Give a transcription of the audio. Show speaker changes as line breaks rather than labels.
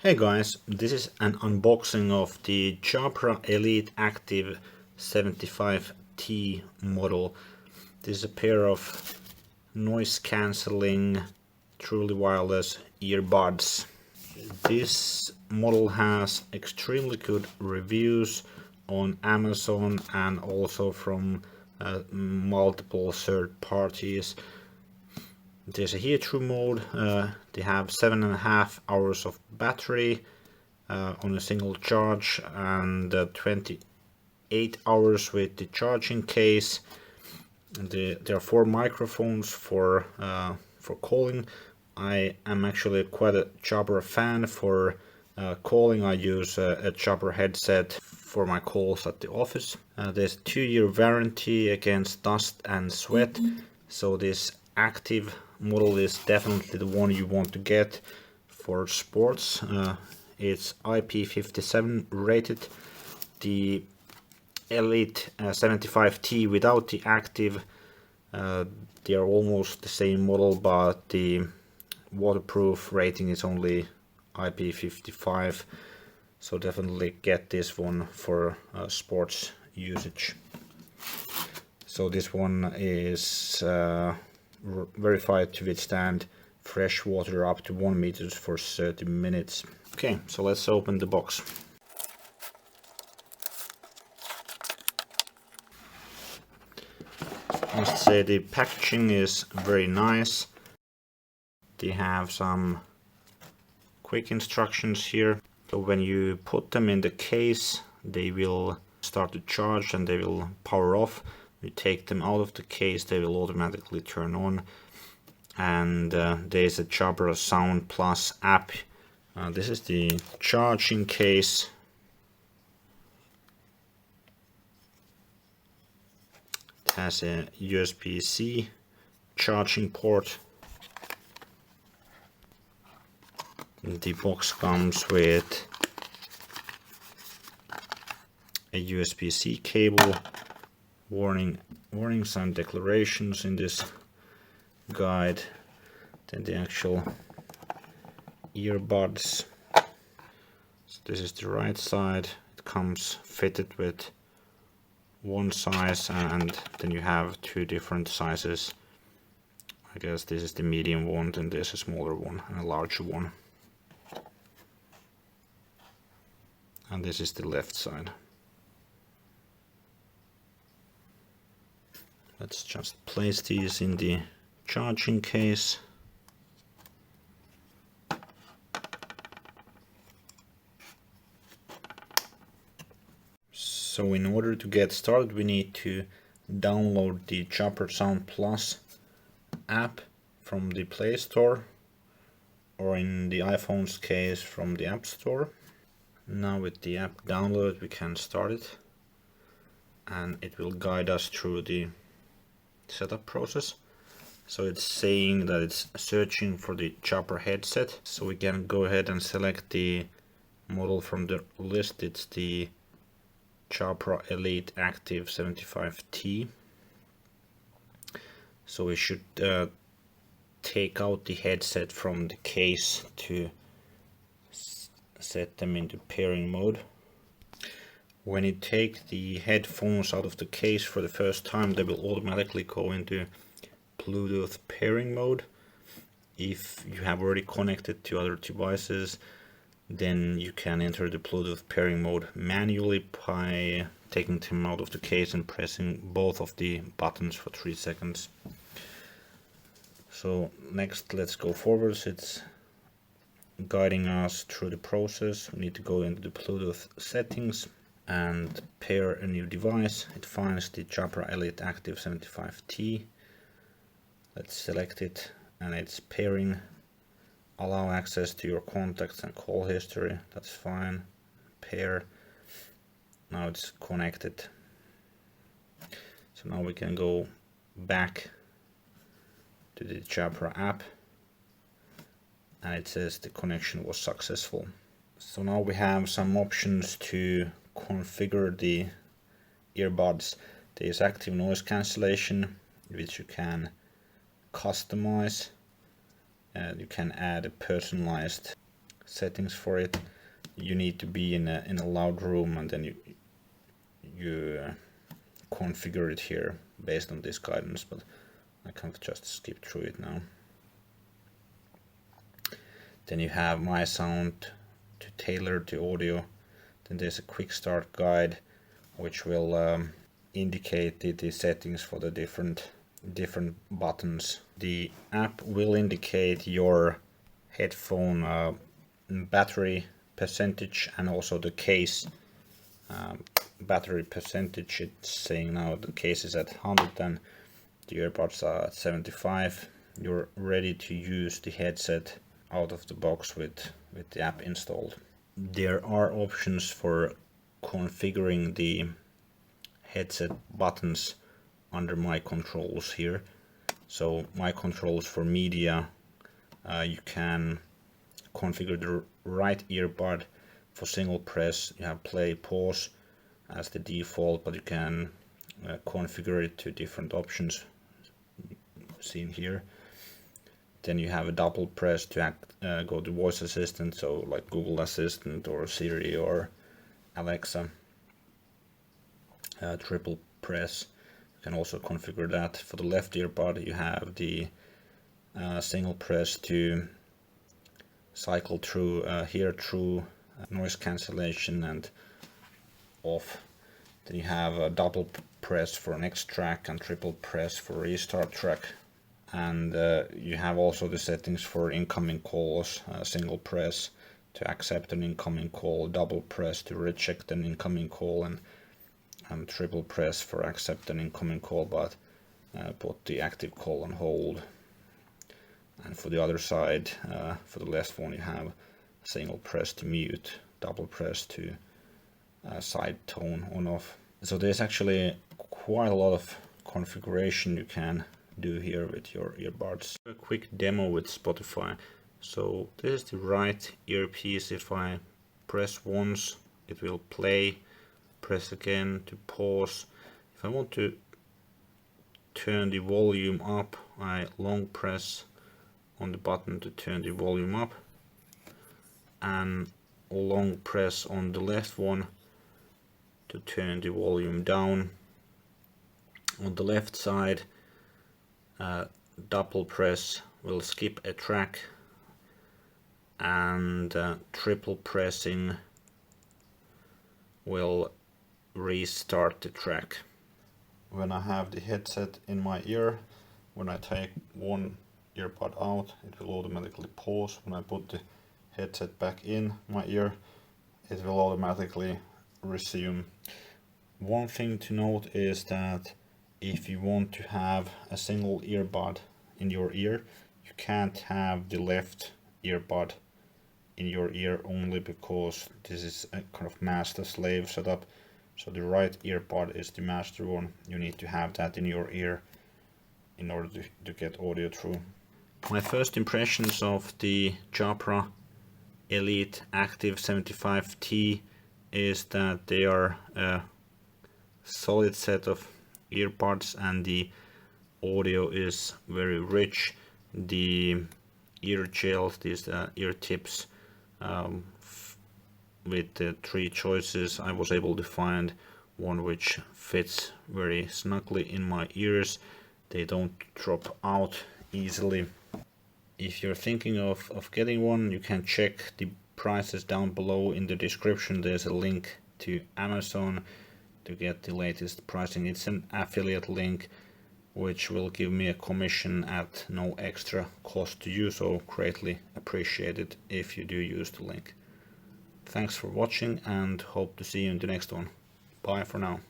Hey guys, this is an unboxing of the Jabra Elite Active 75T model. This is a pair of noise cancelling, truly wireless earbuds. This model has extremely good reviews on Amazon and also from multiple third parties. There's a hear-through mode. They have 7.5 hours of battery on a single charge and 28 hours with the charging case. There are 4 microphones for calling. I am actually quite a Jabra fan for calling. I use a Jabra headset for my calls at the office. There's a 2-year warranty against dust and sweat, so this active model is definitely the one you want to get for sports. It's IP57 rated. The Elite 75T without the active, they are almost the same model, but the waterproof rating is only IP55, so definitely get this one for sports usage. So this one is verified to withstand fresh water up to 1 meter for 30 minutes. Okay, so let's open the box. I must say the packaging is very nice. They have some quick instructions here. So when you put them in the case, they will start to charge and they will power off. You take them out of the case, they will automatically turn on. And there's a Jabra Sound Plus app. This is the charging case. It has a USB-C charging port. The box comes with a USB-C cable, warnings and declarations in this guide, then the actual earbuds. So this is the right side. It comes fitted with one size, and then you have 2 different sizes. I guess this is the medium one, then there's a smaller one and a larger one. And this is the left side. Let's just place these in the charging case. So in order to get started, we need to download the Jabra Sound Plus app from the Play Store, or in the iPhone's case from the App Store. Now with the app downloaded, we can start it, and it will guide us through the setup process. So it's saying that it's searching for the Jabra headset, so we can go ahead and select the model from the list. It's the Jabra Elite Active 75T. So we should take out the headset from the case to set them into pairing mode. When you take the headphones out of the case for the first time, they will automatically go into Bluetooth pairing mode. If you have already connected to other devices, then you can enter the Bluetooth pairing mode manually by taking them out of the case and pressing both of the buttons for 3 seconds. So next, let's go forwards. It's guiding us through the process. We need to go into the Bluetooth settings and pair a new device. It finds the Jabra Elite Active 75T. Let's select it, and it's pairing. Allow access to your contacts and call history. That's fine. Pair. Now it's connected. So now we can go back to the Jabra app, and it says the connection was successful. So now we have some options to configure the earbuds. There's active noise cancellation, which you can customize. You can add a personalized settings for it. You need to be in a loud room, and then you configure it here based on this guidance, but I can just skip through it now. Then you have my sound to tailor the audio. Then there's a quick start guide which will indicate the settings for the different buttons. The app will indicate your headphone battery percentage and also the case battery percentage. It's saying now the case is at 100 and the earbuds are at 75. You're ready to use the headset out of the box with the app installed. There are options for configuring the headset buttons under my controls here. So my controls for media, you can configure the right earbud for single press. You have play, pause as the default, but you can configure it to different options seen here. Then you have a double press to go to voice assistant, so like Google Assistant or Siri or Alexa. Triple press, you can also configure that. For the left earbud you have the single press to cycle through hear through noise cancellation and off. Then you have a double press for next track and triple press for restart track. And you have also the settings for incoming calls, single press to accept an incoming call, double press to reject an incoming call, and triple press for accept an incoming call but put the active call on hold. And for the other side, for the left one, you have single press to mute, double press to side tone on off. So there's actually quite a lot of configuration you can do here with your earbuds. A quick demo with Spotify. So this is the right earpiece. If I press once, it will play. Press again to pause. If I want to turn the volume up, I long press on the button to turn the volume up, and long press on the left one to turn the volume down. On the left side, double press will skip a track, and triple pressing will restart the track. When I have the headset in my ear, when I take one earbud out, it will automatically pause. When I put the headset back in my ear, it will automatically resume. One thing to note is that if you want to have a single earbud in your ear, you can't have the left earbud in your ear only, because this is a kind of master-slave setup. So the right earbud is the master one. You need to have that in your ear in order to get audio through. My first impressions of the Jabra Elite Active 75T is that they are a solid set of earbuds and the audio is very rich. The ear gels, these ear tips, with the three choices, I was able to find one which fits very snugly in my ears. They don't drop out easily. If you're thinking of getting one, you can check the prices down below in the description. There's a link to Amazon to get the latest pricing. It's an affiliate link which will give me a commission at no extra cost to you, so greatly appreciated if you do use the link. Thanks for watching and hope to see you in the next one. Bye for now.